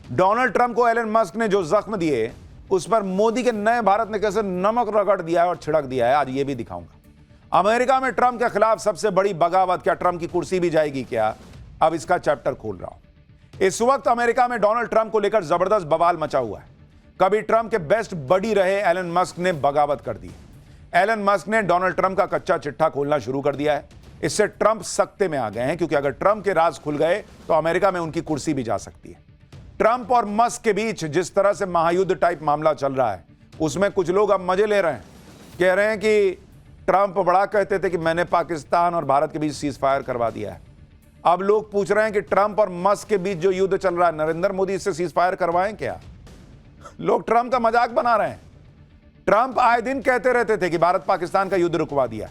Donald Trump को Elon Musk ने जो जख्म दिए, उस पर मोदी के नए भारत ने कैसे नमक रगड़ दिया है और छिड़क दिया है, आज ये भी दिखाऊंगा। अमेरिका में ट्रंप के खिलाफ सबसे बड़ी बगावत, क्या ट्रंप की कुर्सी भी जाएगी क्या? अब इसका चैप्टर खोल रहा हूं। इस वक्त अमेरिका में डोनाल्ड ट्रंप को लेकर जबरदस्त बवाल मचा हुआ है। कभी ट्रंप के बेस्ट बडी रहे एलन मस्क ने बगावत कर दी। एलन मस्क ने डोनाल्ड ट्रंप का कच्चा चिट्ठा खोलना शुरू कर दिया है। इससे ट्रंप सख्ते में आ गए हैं, क्योंकि अगर ट्रंप के राज खुल गए तो अमेरिका में उनकी कुर्सी भी जा सकती है। ट्रंप और मस्क के बीच जिस तरह से महायुद्ध टाइप मामला चल रहा है, उसमें कुछ लोग अब मजे ले रहे हैं। कह रहे हैं कि ट्रंप बड़ा कहते थे कि मैंने पाकिस्तान और भारत के बीच सीज फायर करवा दिया है। अब लोग पूछ रहे हैं कि ट्रंप और मस्क के बीच जो युद्ध चल रहा है, नरेंद्र मोदी इससे सीज फायर करवाएं क्या? लोग ट्रंप का मजाक बना रहे हैं। ट्रंप आए दिन कहते रहते थे कि भारत पाकिस्तान का युद्ध रुकवा दिया,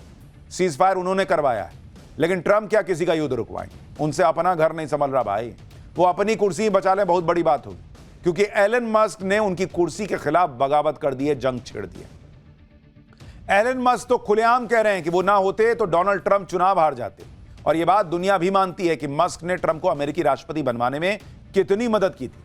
सीज फायर उन्होंने करवाया है। लेकिन ट्रंप क्या किसी का युद्ध रुकवाएंगे? उनसे अपना घर नहीं संभल रहा भाई। वो अपनी कुर्सी ही बचा ले, बहुत बड़ी बात होगी, क्योंकि एलन मस्क ने उनकी कुर्सी के खिलाफ बगावत कर दी है, जंग छेड़ दी है। एलन मस्क तो खुलेआम कह रहे हैं कि वो ना होते तो डोनाल्ड ट्रंप चुनाव हार जाते, और यह बात दुनिया भी मानती है कि मस्क ने ट्रंप को अमेरिकी राष्ट्रपति बनवाने में कितनी मदद की थी।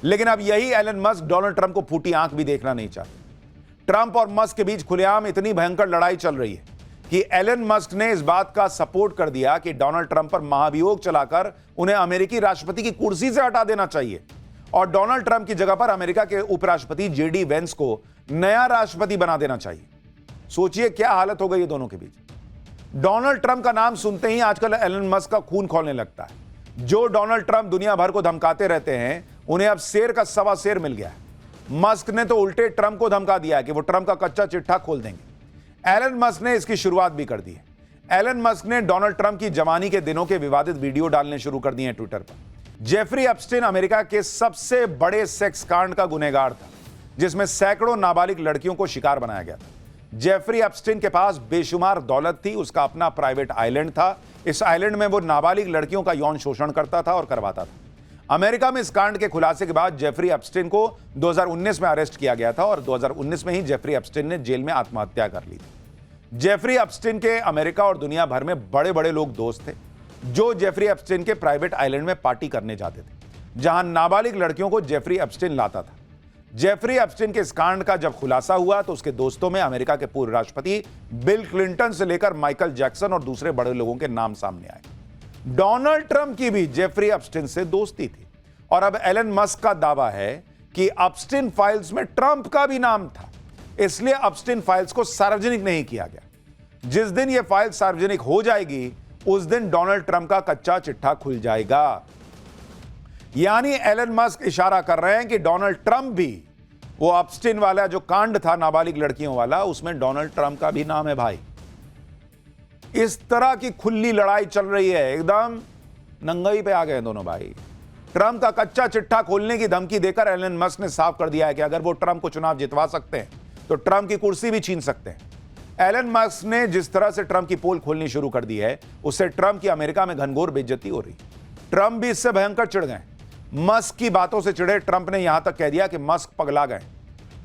लेकिन अब यही एलन मस्क डोनाल्ड ट्रंप को फूटी आंख भी देखना नहीं चाहते। ट्रंप और मस्क के बीच खुलेआम इतनी भयंकर लड़ाई चल रही है कि एलन मस्क ने इस बात का सपोर्ट कर दिया कि डोनाल्ड ट्रंप पर महाभियोग चलाकर उन्हें अमेरिकी राष्ट्रपति की कुर्सी से हटा देना चाहिए, और डोनाल्ड ट्रंप की जगह पर अमेरिका के उपराष्ट्रपति जेडी वेंस को नया राष्ट्रपति बना देना चाहिए। सोचिए क्या हालत हो गई है दोनों के बीच। डोनाल्ड ट्रंप का नाम सुनते ही आजकल एलन मस्क का खून खौलने लगता है। जो डोनाल्ड ट्रंप दुनिया भर को धमकाते रहते हैं, उन्हें अब शेर का सवा शेर मिल गया है। मस्क ने तो उल्टे ट्रंप को धमका दिया कि वो ट्रंप का कच्चा चिट्ठा खोल देंगे। एलन मस्क ने इसकी शुरुआत भी कर दी है। एलन मस्क ने डोनाल्ड ट्रंप की जवानी के दिनों के विवादित वीडियो डालने शुरू कर दिए हैं ट्विटर पर। जेफरी एप्स्टीन अमेरिका के सबसे बड़े सेक्स कांड का गुनहगार था, जिसमें सैकड़ों नाबालिग लड़कियों को शिकार बनाया गया था। जेफरी एप्स्टीन के पास बेशुमार दौलत थी, उसका अपना प्राइवेट आइलैंड था। इस आइलैंड में वो नाबालिग लड़कियों का यौन शोषण करता था और करवाता था। अमेरिका में इस कांड के खुलासे के बाद जेफरी एप्स्टीन को 2019 में अरेस्ट किया गया था, और 2019 में ही जेफरी एप्स्टीन ने जेल में आत्महत्या कर ली थी। जेफरी एप्स्टीन के अमेरिका और दुनिया भर में बड़े बड़े लोग दोस्त थे, जो जेफरी एप्स्टीन के प्राइवेट आइलैंड में पार्टी करने जाते थे, जहां नाबालिग लड़कियों को जेफरी एप्स्टीन लाता था। जेफरी एप्स्टीन के इस कांड का जब खुलासा हुआ तो उसके दोस्तों में अमेरिका के पूर्व राष्ट्रपति बिल क्लिंटन से लेकर माइकल जैक्सन और दूसरे बड़े लोगों के नाम सामने आए। डोनाल्ड ट्रंप की भी जेफरी एप्स्टीन से दोस्ती थी, और अब एलन मस्क का दावा है कि एप्स्टीन फाइल्स में ट्रंप का भी नाम था, इसलिए एप्स्टीन फाइल्स को सार्वजनिक नहीं किया गया। जिस दिन यह फाइल सार्वजनिक हो जाएगी, उस दिन डोनाल्ड ट्रंप का कच्चा चिट्ठा खुल जाएगा। यानी एलन मस्क इशारा कर रहे हैं कि डोनाल्ड ट्रंप भी, वो एप्स्टीन वाला जो कांड था नाबालिग लड़कियों वाला, उसमें डोनाल्ड ट्रंप का भी नाम है भाई। इस तरह की खुली लड़ाई चल रही है, एकदम नंगाई पे आ गए दोनों भाई। ट्रंप का कच्चा चिट्ठा खोलने की धमकी देकर एलन मस्क ने साफ कर दिया है कि अगर वो ट्रंप को चुनाव जितवा सकते हैं तो ट्रंप की कुर्सी भी छीन सकते हैं। एलन मस्क ने जिस तरह से ट्रंप की पोल खोलनी शुरू कर दी है, उससे ट्रंप की अमेरिका में घनघोर बेइज्जती हो रही। ट्रंप भी इससे भयंकर चिढ़ गए। मस्क की बातों से चिढ़े ट्रंप ने यहां तक कह दिया कि मस्क पगला गए।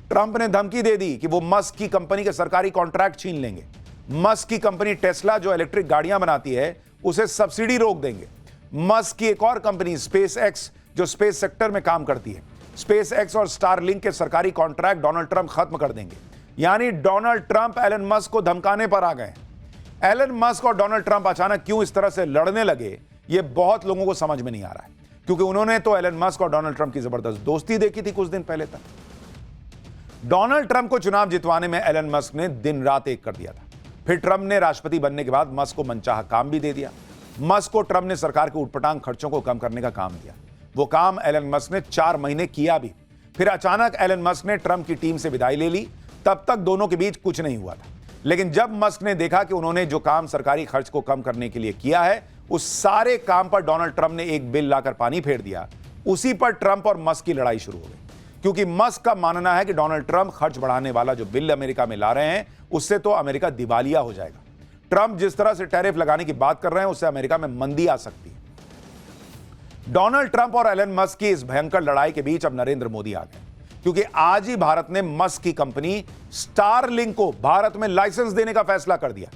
ट्रंप ने धमकी दे दी कि वो मस्क की कंपनी के सरकारी कॉन्ट्रैक्ट छीन लेंगे। मस्क की कंपनी टेस्ला, जो इलेक्ट्रिक गाड़ियां बनाती है, उसे सब्सिडी रोक देंगे। मस्क की एक और कंपनी स्पेस एक्स, जो स्पेस सेक्टर में काम करती है, स्पेस एक्स और स्टारलिंक के सरकारी कॉन्ट्रैक्ट डोनाल्ड ट्रंप खत्म कर देंगे। यानी डोनाल्ड ट्रंप एलन मस्क को धमकाने पर आ गए। एलन मस्क और डोनाल्ड ट्रंप अचानक क्यों इस तरह से लड़ने लगे, यह बहुत लोगों को समझ में नहीं आ रहा है, क्योंकि उन्होंने तो एलन मस्क और डोनाल्ड ट्रंप की जबरदस्त दोस्ती देखी थी कुछ दिन पहले तक। डोनाल्ड ट्रंप को चुनाव जितवाने में एलन मस्क ने दिन रात एक कर दिया था। फिर ट्रंप ने राष्ट्रपति बनने के बाद मस्क को मनचाहा काम भी दे दिया। मस्क को ट्रंप ने सरकार के उटपटांग खर्चों को कम करने का काम दिया। वो काम एलन मस्क ने 4 महीने किया भी। फिर अचानक एलन मस्क ने ट्रंप की टीम से विदाई ले ली। तब तक दोनों के बीच कुछ नहीं हुआ था, लेकिन जब मस्क ने देखा कि उन्होंने जो काम सरकारी खर्च को कम करने के लिए किया है, उस सारे काम पर डोनाल्ड ट्रंप ने एक बिल लाकर पानी फेर दिया। उसी पर ट्रंप और मस्क की लड़ाई शुरू हो गई, क्योंकि मस्क का मानना है कि डोनाल्ड ट्रंप खर्च बढ़ाने वाला जो बिल अमेरिका में ला रहे हैं, उससे तो अमेरिका दिवालिया हो जाएगा। ट्रंप जिस तरह से टैरिफ लगाने की बात कर रहे हैं, उससे अमेरिका में मंदी आ सकती है। डोनाल्ड ट्रंप और एलन मस्क की इस भयंकर लड़ाई के बीच अब नरेंद्र मोदी आ गए, क्योंकि आज ही भारत ने मस्क की कंपनी स्टारलिंक को भारत में लाइसेंस देने का फैसला कर दिया।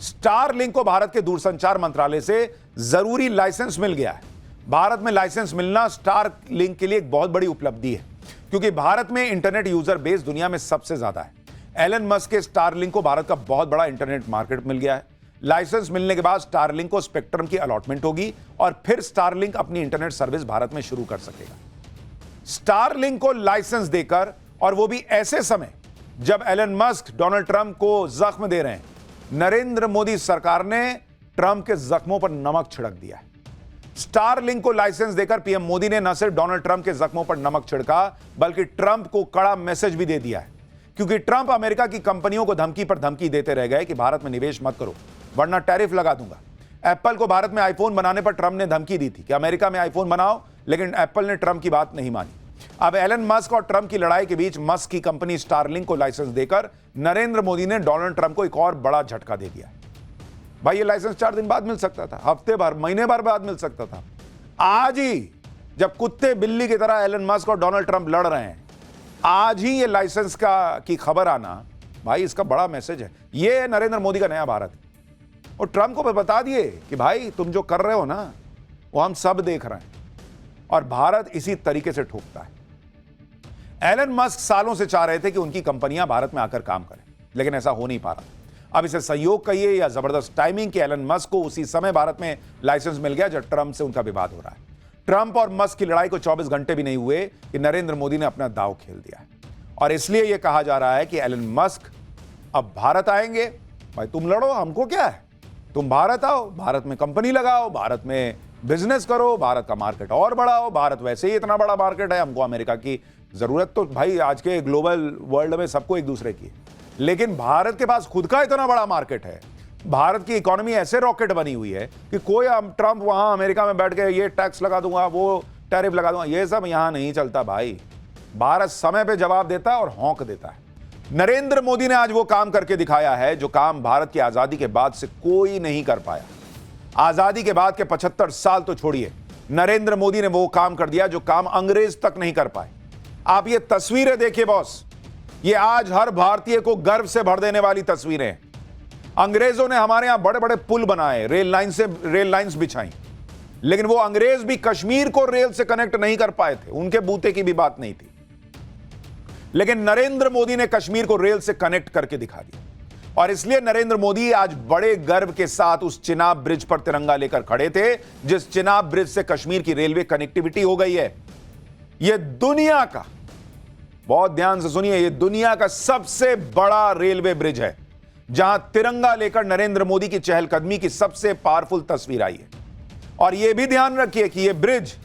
स्टारलिंक को भारत के दूरसंचार मंत्रालय से जरूरी लाइसेंस मिल गया है। भारत में लाइसेंस मिलना स्टारलिंक के लिए एक बहुत बड़ी उपलब्धि है, क्योंकि भारत में इंटरनेट यूजर बेस दुनिया में सबसे ज्यादा है। एलन मस्क के स्टारलिंक को भारत का बहुत बड़ा इंटरनेट मार्केट मिल गया है। लाइसेंस मिलने के बाद स्टारलिंक को स्पेक्ट्रम की अलॉटमेंट होगी और फिर स्टारलिंक अपनी इंटरनेट सर्विस भारत में शुरू कर सकेगा। स्टारलिंक को लाइसेंस देकर, और वो भी ऐसे समय जब एलन मस्क डोनाल्ड ट्रंप को जख्म दे रहे हैं, नरेंद्र मोदी सरकार ने ट्रंप के जख्मों पर नमक छिड़क दिया है। स्टारलिंक को लाइसेंस देकर पीएम मोदी ने न सिर्फ डोनाल्ड ट्रंप के जख्मों पर नमक छिड़का, बल्कि ट्रंप को कड़ा मैसेज भी दे दिया है, क्योंकि ट्रंप अमेरिका की कंपनियों को धमकी पर धमकी देते रह गए कि भारत में निवेश मत करो वरना टैरिफ लगा दूंगा। एप्पल को भारत में आईफोन बनाने पर ट्रंप ने धमकी दी थी कि अमेरिका में आईफोन बनाओ, लेकिन एप्पल ने ट्रंप की बात नहीं मानी। अब एलन मस्क और ट्रंप की लड़ाई के बीच मस्क की कंपनी स्टारलिंक को लाइसेंस देकर नरेंद्र मोदी ने डोनाल्ड ट्रंप को एक और बड़ा झटका दे दिया। भाई ये लाइसेंस 4 दिन बाद मिल सकता था, हफ्ते भर, महीने भर बाद मिल सकता था। आज ही जब कुत्ते बिल्ली की तरह एलन मस्क और डोनाल्ड ट्रंप लड़ रहे हैं, आज ही ये लाइसेंस की खबर आना, भाई इसका बड़ा मैसेज है। ये नरेंद्र मोदी का नया भारत। और ट्रंप को बता दिए कि भाई तुम जो कर रहे हो ना, वो हम सब देख रहे हैं, और भारत इसी तरीके से ठोकता है। एलन मस्क सालों से चाह रहे थे कि उनकी कंपनियां भारत में आकर काम करें, लेकिन ऐसा हो नहीं पा रहा। अब इसे संयोग कहिए या जबरदस्त टाइमिंग कि एलन मस्क को उसी समय भारत में लाइसेंस मिल गया जब ट्रंप से उनका विवाद हो रहा है। ट्रंप और मस्क की लड़ाई को 24 घंटे भी नहीं हुए कि नरेंद्र मोदी ने अपना दांव खेल दिया है, और इसलिए यह कहा जा रहा है कि एलन मस्क अब भारत आएंगे। भाई तुम लड़ो, हमको क्या है, तुम भारत आओ, भारत में कंपनी लगाओ, भारत में बिजनेस करो, भारत का मार्केट और बढ़ाओ। भारत वैसे ही इतना बड़ा मार्केट है, हमको अमेरिका की जरूरत तो भाई आज के ग्लोबल वर्ल्ड में सबको एक दूसरे की, लेकिन भारत के पास खुद का इतना बड़ा मार्केट है। भारत की इकोनॉमी ऐसे रॉकेट बनी हुई है कि कोई ट्रंप वहां अमेरिका में बैठ के ये टैक्स लगा दूंगा, वो टैरिफ लगा दूंगा, ये सब यहां नहीं चलता भाई। भारत समय पे जवाब देता है और हौंक देता है। नरेंद्र मोदी ने आज वो काम करके दिखाया है जो काम भारत की आजादी के बाद से कोई नहीं कर पाया। आजादी के बाद के 75 साल तो छोड़िए, नरेंद्र मोदी ने वो काम कर दिया जो काम अंग्रेज तक नहीं कर पाए। आप ये तस्वीरें देखिए बॉस, ये आज हर भारतीय को गर्व से भर देने वाली तस्वीरें हैं। अंग्रेजों ने हमारे यहां बड़े बड़े पुल बनाए, रेल लाइंस बिछाई, लेकिन वो अंग्रेज भी कश्मीर को रेल से कनेक्ट नहीं कर पाए थे, उनके बूते की भी बात नहीं थी। लेकिन नरेंद्र मोदी ने कश्मीर को रेल से कनेक्ट करके दिखा दिया, और इसलिए नरेंद्र मोदी आज बड़े गर्व के साथ उस चिनाब ब्रिज पर तिरंगा लेकर खड़े थे, जिस चिनाब ब्रिज से कश्मीर की रेलवे कनेक्टिविटी हो गई है। यह दुनिया का, बहुत ध्यान से सुनिए, यह दुनिया का सबसे बड़ा रेलवे ब्रिज है, जहां तिरंगा लेकर नरेंद्र मोदी की चहलकदमी की सबसे पावरफुल तस्वीर आई है। और यह भी ध्यान रखिए कि यह ब्रिज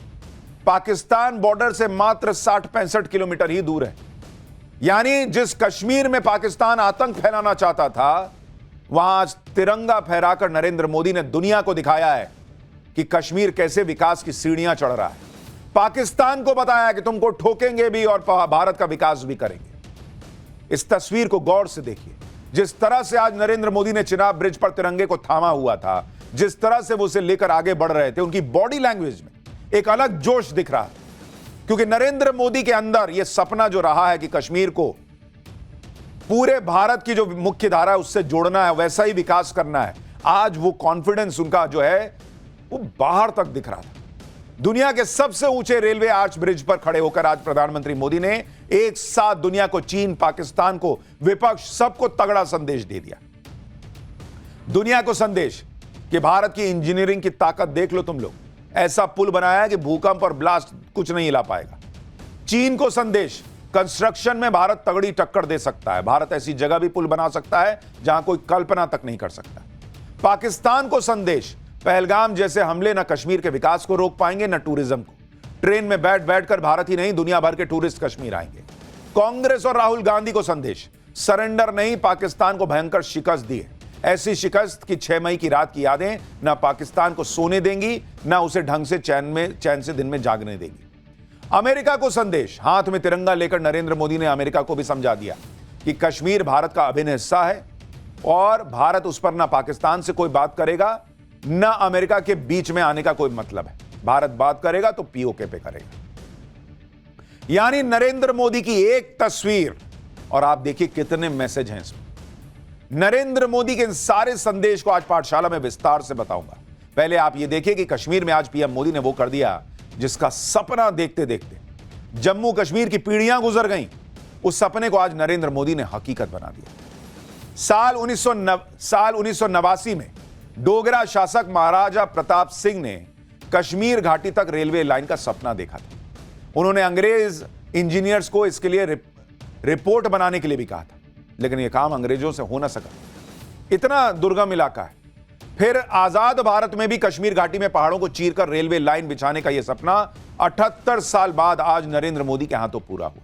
पाकिस्तान बॉर्डर से मात्र 60-65 किलोमीटर ही दूर है। यानी जिस कश्मीर में पाकिस्तान आतंक फैलाना चाहता था, वहां आज तिरंगा फहराकर नरेंद्र मोदी ने दुनिया को दिखाया है कि कश्मीर कैसे विकास की सीढ़ियां चढ़ रहा है। पाकिस्तान को बताया कि तुमको ठोकेंगे भी और भारत का विकास भी करेंगे। इस तस्वीर को गौर से देखिए, जिस तरह से आज नरेंद्र मोदी ने चिनाब ब्रिज पर तिरंगे को थामा हुआ था, जिस तरह से वो उसे लेकर आगे बढ़ रहे थे, उनकी बॉडी लैंग्वेज में एक अलग जोश दिख रहा है, क्योंकि नरेंद्र मोदी के अंदर यह सपना जो रहा है कि कश्मीर को पूरे भारत की जो मुख्य धारा है उससे जोड़ना है, वैसा ही विकास करना है, आज वो कॉन्फिडेंस उनका जो है वो बाहर तक दिख रहा था। दुनिया के सबसे ऊंचे रेलवे आर्च ब्रिज पर खड़े होकर आज प्रधानमंत्री मोदी ने एक साथ दुनिया को, चीन, पाकिस्तान को, विपक्ष, सबको तगड़ा संदेश दे दिया। दुनिया को संदेश कि भारत की इंजीनियरिंग की ताकत देख लो तुम लोग, ऐसा पुल बनाया है कि भूकंप और ब्लास्ट कुछ नहीं हिला पाएगा। चीन को संदेश, कंस्ट्रक्शन में भारत तगड़ी टक्कर दे सकता है, भारत ऐसी जगह भी पुल बना सकता है जहां कोई कल्पना तक नहीं कर सकता। पाकिस्तान को संदेश, पहलगाम जैसे हमले न कश्मीर के विकास को रोक पाएंगे न टूरिज्म को। ट्रेन में बैठ बैठकर भारत ही नहीं दुनिया भर के टूरिस्ट कश्मीर आएंगे। कांग्रेस और राहुल गांधी को संदेश, सरेंडर नहीं, पाकिस्तान को भयंकर शिकस्त दी है। ऐसी शिकस्त की 6 मई की रात की यादें न पाकिस्तान को सोने देंगी, न उसे ढंग से चैन से दिन में जागने देंगी। अमेरिका को संदेश, हाथ में तिरंगा लेकर नरेंद्र मोदी ने अमेरिका को भी समझा दिया कि कश्मीर भारत का अभिन्न हिस्सा है और भारत उस पर न पाकिस्तान से कोई बात करेगा न अमेरिका के बीच में आने का कोई मतलब है। भारत बात करेगा तो पीओके पे करेगा। यानी नरेंद्र मोदी की एक तस्वीर, और आप देखिए कितने मैसेज हैं इसमें। नरेंद्र मोदी के इन सारे संदेश को आज पाठशाला में विस्तार से बताऊंगा। पहले आप ये देखिए कि कश्मीर में आज पीएम मोदी ने वो कर दिया जिसका सपना देखते देखते जम्मू कश्मीर की पीढ़ियां गुजर गईं, उस सपने को आज नरेंद्र मोदी ने हकीकत बना दिया। साल 1989 में डोगरा शासक महाराजा प्रताप सिंह ने कश्मीर घाटी तक रेलवे लाइन का सपना देखा था। उन्होंने अंग्रेज इंजीनियर्स को इसके लिए रिपोर्ट बनाने के लिए भी कहा था, लेकिन यह काम अंग्रेजों से हो ना सका, इतना दुर्गम इलाका है। फिर आजाद भारत में भी कश्मीर घाटी में पहाड़ों को चीरकर रेलवे लाइन बिछाने का यह सपना 78 साल बाद आज नरेंद्र मोदी के हाथों पूरा हुआ।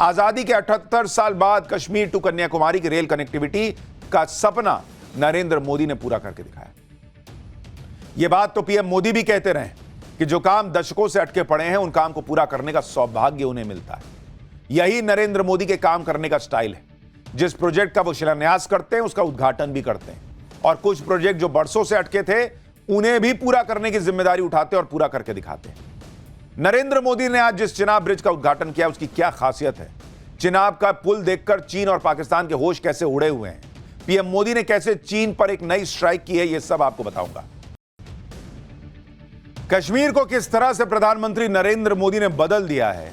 आजादी के 78 साल बाद कश्मीर टू कन्याकुमारी की रेल कनेक्टिविटी का सपना नरेंद्र मोदी ने पूरा करके दिखाया। यह बात तो पीएम मोदी भी कहते रहे कि जो काम दशकों से अटके पड़े हैं उन काम को पूरा करने का सौभाग्य उन्हें मिलता है। यही नरेंद्र मोदी के काम करने का स्टाइल है। जिस प्रोजेक्ट का वो शिलान्यास करते हैं उसका उद्घाटन भी करते हैं, और कुछ प्रोजेक्ट जो बरसों से अटके थे उन्हें भी पूरा करने की जिम्मेदारी उठाते और पूरा करके दिखाते हैं। नरेंद्र मोदी ने आज जिस चिनाब ब्रिज का उद्घाटन किया उसकी क्या खासियत है, चिनाब का पुल देखकर चीन और पाकिस्तान के होश कैसे उड़े हुए हैं, पीएम मोदी ने कैसे चीन पर एक नई स्ट्राइक की है, यह सब आपको बताऊंगा। कश्मीर को किस तरह से प्रधानमंत्री नरेंद्र मोदी ने बदल दिया है,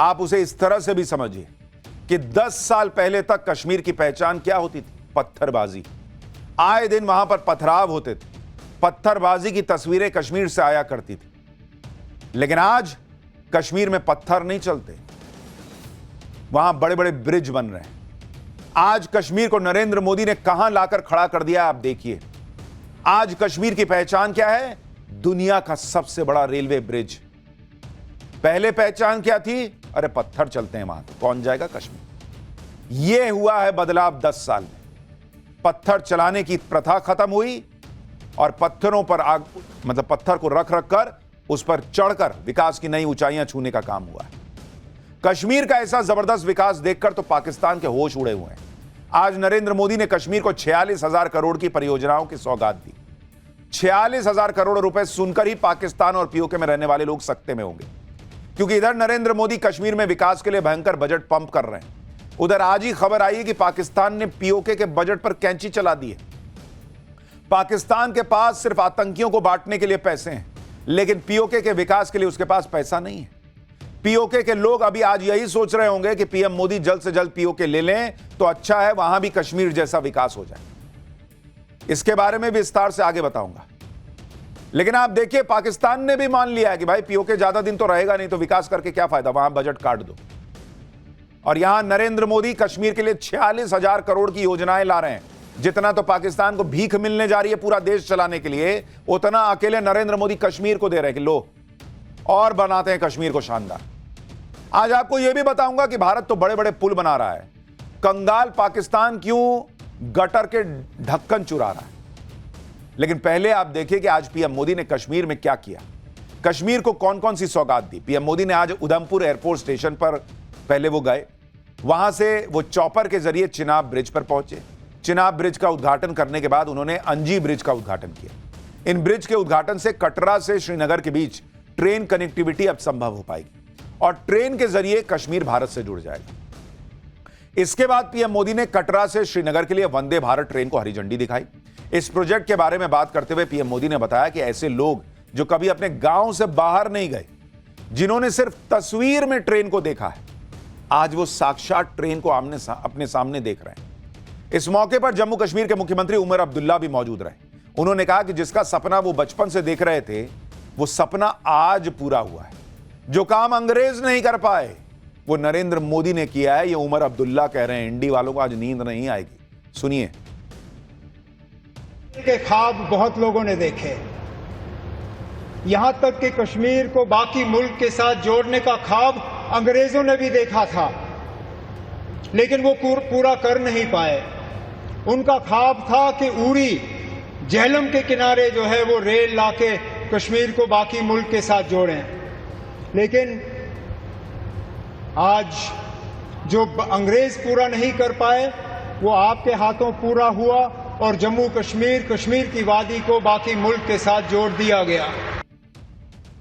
आप उसे इस तरह से भी समझिए कि 10 साल पहले तक कश्मीर की पहचान क्या होती थी? पत्थरबाजी। आए दिन वहां पर पथराव होते थे, पत्थरबाजी की तस्वीरें कश्मीर से आया करती थी। लेकिन आज कश्मीर में पत्थर नहीं चलते, वहां बड़े बड़े ब्रिज बन रहे हैं। आज कश्मीर को नरेंद्र मोदी ने कहां लाकर खड़ा कर दिया, आप देखिए। आज कश्मीर की पहचान क्या है? दुनिया का सबसे बड़ा रेलवे ब्रिज। पहले पहचान क्या थी? अरे पत्थर चलते हैं वहां, तो कौन जाएगा कश्मीर। यह हुआ है बदलाव 10 साल में। पत्थर चलाने की प्रथा खत्म हुई और पत्थरों पर पत्थर को रख कर उस पर चढ़कर विकास की नई ऊंचाइयां छूने का काम हुआ है। कश्मीर का ऐसा जबरदस्त विकास देखकर तो पाकिस्तान के होश उड़े हुए हैं। आज नरेंद्र मोदी ने कश्मीर को 46,000 करोड़ की परियोजनाओं की सौगात दी। 46,000 करोड़ रुपए सुनकर ही पाकिस्तान और पीओके में रहने वाले लोग सकते में होंगे, क्योंकि इधर नरेंद्र मोदी कश्मीर में विकास के लिए भयंकर बजट पंप कर रहे हैं, उधर आज ही खबर आई है कि पाकिस्तान ने पीओके के बजट पर कैंची चला दी है। पाकिस्तान के पास सिर्फ आतंकियों को बांटने के लिए पैसे हैं, लेकिन पीओके के विकास के लिए उसके पास पैसा नहीं है। पीओके के लोग अभी आज यही सोच रहे होंगे कि पीएम मोदी जल्द से जल्द पीओके ले लें तो अच्छा है, वहां भी कश्मीर जैसा विकास हो जाए। इसके बारे में विस्तार से आगे बताऊंगा। लेकिन आप देखिए, पाकिस्तान ने भी मान लिया है कि भाई पीओके ज्यादा दिन तो रहेगा नहीं, तो विकास करके क्या फायदा, वहां बजट काट दो। और यहां नरेंद्र मोदी कश्मीर के लिए 46,000 करोड़ की योजनाएं ला रहे हैं। जितना तो पाकिस्तान को भीख मिलने जा रही है पूरा देश चलाने के लिए, उतना अकेले नरेंद्र मोदी कश्मीर को दे रहे हैं कि लो और बनाते हैं कश्मीर को शानदार। आज आपको यह भी बताऊंगा कि भारत तो बड़े बड़े पुल बना रहा है, कंगाल पाकिस्तान क्यों गटर के ढक्कन चुरा रहा है। लेकिन पहले आप देखिए कि आज पीएम मोदी ने कश्मीर में क्या किया, कश्मीर को कौन कौन सी सौगात दी। पीएम मोदी ने आज उधमपुर एयरपोर्ट स्टेशन पर पहले वो गए, वहां से वो चॉपर के जरिए चिनाब ब्रिज पर पहुंचे। चिनाब ब्रिज का उद्घाटन करने के बाद उन्होंने अंजी ब्रिज का उद्घाटन किया। इन ब्रिज के उद्घाटन से कटरा से श्रीनगर के बीच ट्रेन कनेक्टिविटी अब संभव हो पाएगी और ट्रेन के जरिए कश्मीर भारत से जुड़ जाएगा। इसके बाद पीएम मोदी ने कटरा से श्रीनगर के लिए वंदे भारत ट्रेन को हरी झंडी दिखाई। इस प्रोजेक्ट के बारे में बात करते हुए पीएम मोदी ने बताया कि ऐसे लोग जो कभी अपने गांव से बाहर नहीं गए, जिन्होंने सिर्फ तस्वीर में ट्रेन को देखा है, आज वो साक्षात ट्रेन को अपने सामने देख रहे हैं। इस मौके पर जम्मू कश्मीर के मुख्यमंत्री उमर अब्दुल्ला भी मौजूद रहे। उन्होंने कहा कि जिसका सपना वो बचपन से देख रहे थे, वो सपना आज पूरा हुआ है। जो काम अंग्रेज नहीं कर पाए वो नरेंद्र मोदी ने किया है, ये उमर अब्दुल्ला कह रहे हैं। इंडी वालों को आज नींद नहीं आएगी, सुनिए। के ख्वाब बहुत लोगों ने देखे, यहां तक कि कश्मीर को बाकी मुल्क के साथ जोड़ने का ख्वाब अंग्रेजों ने भी देखा था, लेकिन वो पूरा कर नहीं पाए। उनका ख्वाब था कि उरी झेलम के किनारे जो है वो रेल लाके कश्मीर को बाकी मुल्क के साथ जोड़ें, लेकिन आज जो अंग्रेज पूरा नहीं कर पाए वो आपके हाथों पूरा हुआ और जम्मू कश्मीर की वादी को बाकी मुल्क के साथ जोड़ दिया गया।